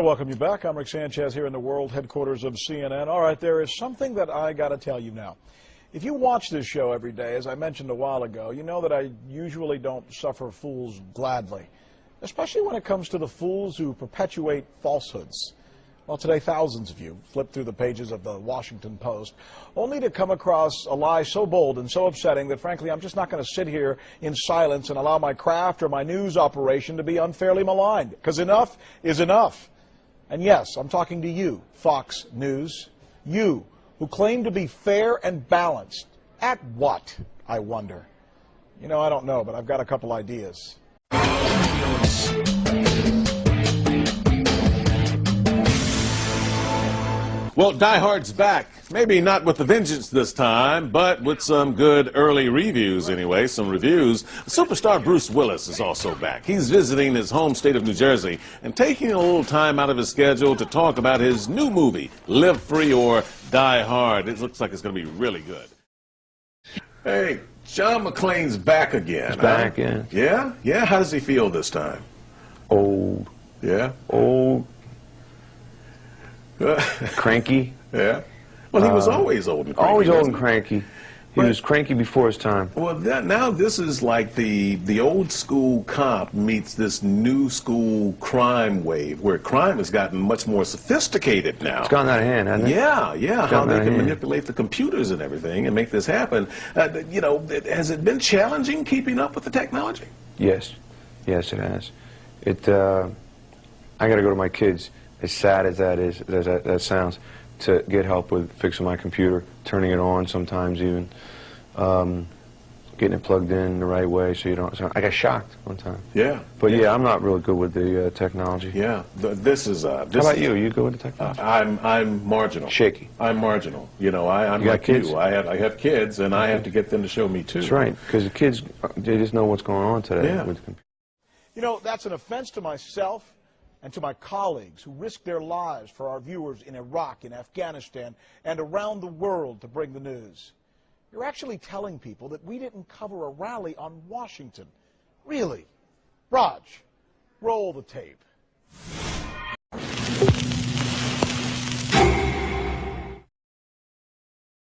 I welcome you back. I'm Rick Sanchez here in the world headquarters of CNN. All right, there is something that I got to tell you now. If you watch this show every day, as I mentioned a while ago, you know that I usually don't suffer fools gladly, especially when it comes to the fools who perpetuate falsehoods. Well, today, thousands of you flipped through the pages of the Washington Post, only to come across a lie so bold and so upsetting that, frankly, I'm just not going to sit here in silence and allow my craft or my news operation to be unfairly maligned, because enough is enough. And yes, I'm talking to you, Fox News, you who claim to be fair and balanced. At what, I wonder? You know, I don't know, but I've got a couple ideas. Well, Die Hard's back. Maybe not with the vengeance this time, but with some good early reviews anyway, some reviews. Superstar Bruce Willis is also back. He's visiting his home state of New Jersey and taking a little time out of his schedule to talk about his new movie, Live Free or Die Hard. It looks like it's going to be really good. Hey, John McClane's back again. He's back again. Yeah? Yeah? How does he feel this time? Old. Yeah? Old. Cranky. Yeah. Well, he was always old and cranky. Always old and cranky. He was cranky before his time. Well, now this is like the old school cop meets this new school crime wave, where crime has gotten much more sophisticated now. It's gotten out of hand, hasn't it? Yeah, yeah. How they can manipulate the computers and everything and make this happen. You know, has it been challenging keeping up with the technology? Yes. Yes, it has. I got to go to my kids, as sad as that is, as that sounds, to get help with fixing my computer, turning it on sometimes even, getting it plugged in the right way so you don't. So I got shocked one time. Yeah. But yeah, I'm not really good with the technology. Yeah. This is. How about you? Are you good with the technology? I'm marginal. Shaky. I'm marginal. You know, I'm like you. I have kids, and I have to get them to show me too. That's right, because the kids, they just know what's going on today with the computer. You know, that's an offense to myself and to my colleagues who risk their lives for our viewers in Iraq, in Afghanistan, and around the world to bring the news. You're actually telling people that we didn't cover a rally on Washington. Really? Raj, roll the tape.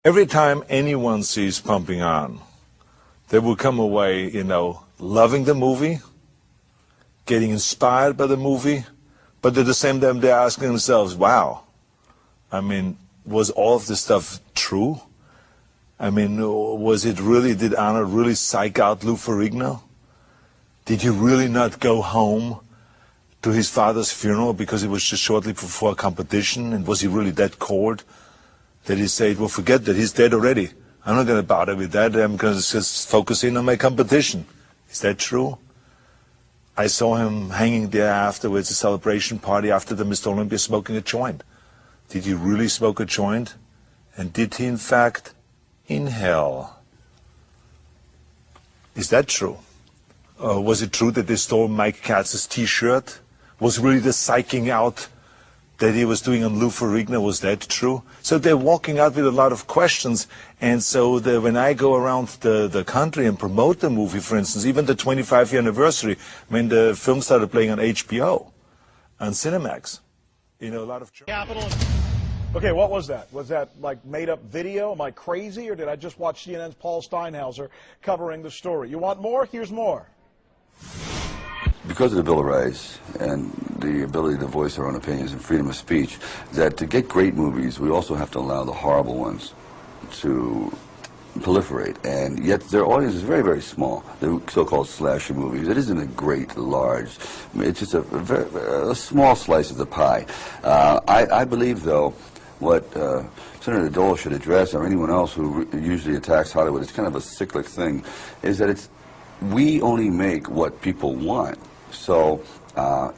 Every time anyone sees Pumping On, they will come away, you know, loving the movie, getting inspired by the movie, but at the same time they're asking themselves, wow, I mean, was all of this stuff true? I mean, was it really, did Arnold really psych out Lou Ferrigno? Did he really not go home to his father's funeral because it was just shortly before a competition? And was he really that cold that he said, well, forget that, he's dead already. I'm not going to bother with that, I'm going to just focus in on my competition. Is that true? I saw him hanging there afterwards, a celebration party after the Mr. Olympia, smoking a joint. Did he really smoke a joint? And did he, in fact, inhale? Is that true? Was it true that they stole Mike Katz's T-shirt? Was really the psyching out that he was doing on Lou Ferrigno, was that true? So they're walking out with a lot of questions, and so when I go around the country and promote the movie, for instance, even the 25th anniversary, when the film started playing on HBO, on Cinemax, you know, a lot of... Okay, what was that? Was that like made-up video? Am I crazy, or did I just watch CNN's Paul Steinhauser covering the story? You want more? Here's more. Because of the Bill of Rights and the ability to voice our own opinions and freedom of speech, that to get great movies, we also have to allow the horrible ones to proliferate. And yet their audience is very, very small. The so-called slasher movies, it isn't a great, large, it's just a small slice of the pie. I believe, though, what Senator Dole should address, or anyone else who usually attacks Hollywood, it's kind of a cyclic thing, is that we only make what people want. So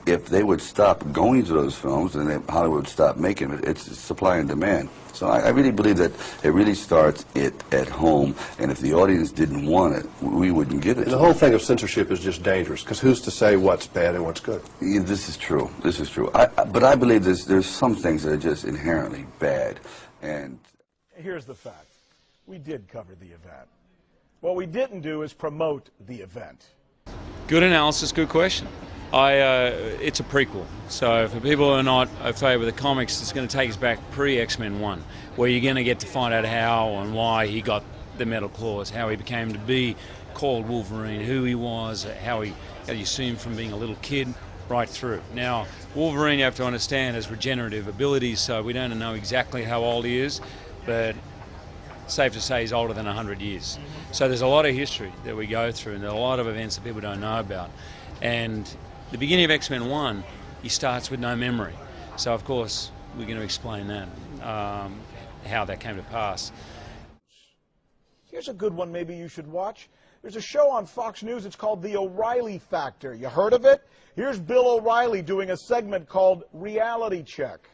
if they would stop going to those films, then Hollywood would stop making it. It's supply and demand. So I really believe that it really starts at home, and if the audience didn't want it, we wouldn't give it to them. The whole thing of censorship is just dangerous, because who's to say what's bad and what's good? Yeah, this is true. This is true. But I believe there's some things that are just inherently bad. And here's the fact. We did cover the event. What we didn't do is promote the event. Good analysis, good question. It's a prequel, so for people who are not familiar with the comics, it's going to take us back pre-X-Men 1, where you're going to get to find out how and why he got the metal claws, how he became to be called Wolverine, who he was, how you see him from being a little kid right through. Now, Wolverine, you have to understand, has regenerative abilities, so we don't know exactly how old he is, but safe to say he's older than 100 years. So there's a lot of history that we go through, and there are a lot of events that people don't know about. And the beginning of X-Men 1, he starts with no memory. So, of course, we're going to explain that, how that came to pass. Here's a good one maybe you should watch. There's a show on Fox News. It's called The O'Reilly Factor. You heard of it? Here's Bill O'Reilly doing a segment called Reality Check.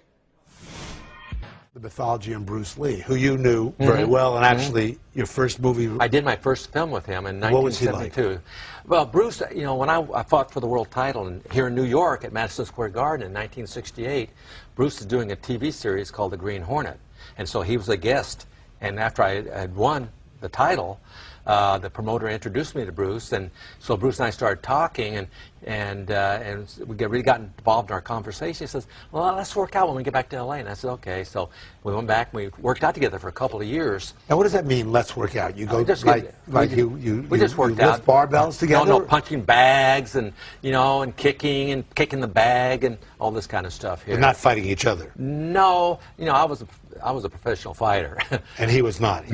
The mythology of Bruce Lee, who you knew very well, and actually your first movie. I did my first film with him in 1972. What was he like? Well, Bruce, you know, when I fought for the world title here in New York at Madison Square Garden in 1968, Bruce was doing a TV series called The Green Hornet, and so he was a guest. And after I had won the title, the promoter introduced me to Bruce, and so Bruce and I started talking, and we really got involved in our conversation. He says, "Well, let's work out when we get back to LA." And I said, "Okay." So we went back, and we worked out together for a couple of years. Now, what does that mean? Let's work out. You go We just worked out. lift barbells together. No, punching bags, and and kicking the bag, and all this kind of stuff here. You're not fighting each other. No, I was a professional fighter. And he was not.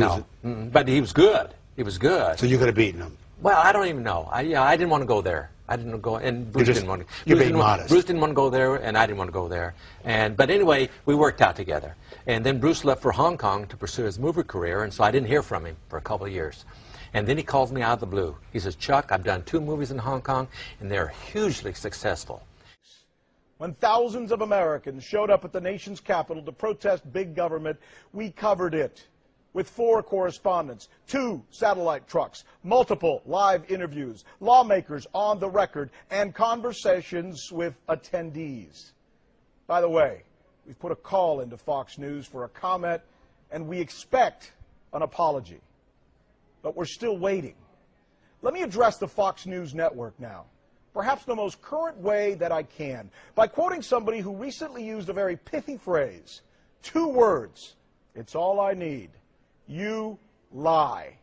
But he was good. He was good. So you could have beaten him. Well, I don't even know. I didn't want to go there. I didn't go, and Bruce didn't want to. You're being modest. Bruce didn't want to go there, and I didn't want to go there. But anyway, we worked out together. And then Bruce left for Hong Kong to pursue his movie career, and so I didn't hear from him for a couple of years. And then he calls me out of the blue. He says, "Chuck, I've done 2 movies in Hong Kong, and they're hugely successful." When thousands of Americans showed up at the nation's capital to protest big government, we covered it with 4 correspondents, 2 satellite trucks, multiple live interviews, lawmakers on the record, and conversations with attendees. By the way, we've put a call into Fox News for a comment, and we expect an apology. But we're still waiting. Let me address the Fox News network now, perhaps the most current way that I can, by quoting somebody who recently used a very pithy phrase. 2 words. It's all I need. You lie.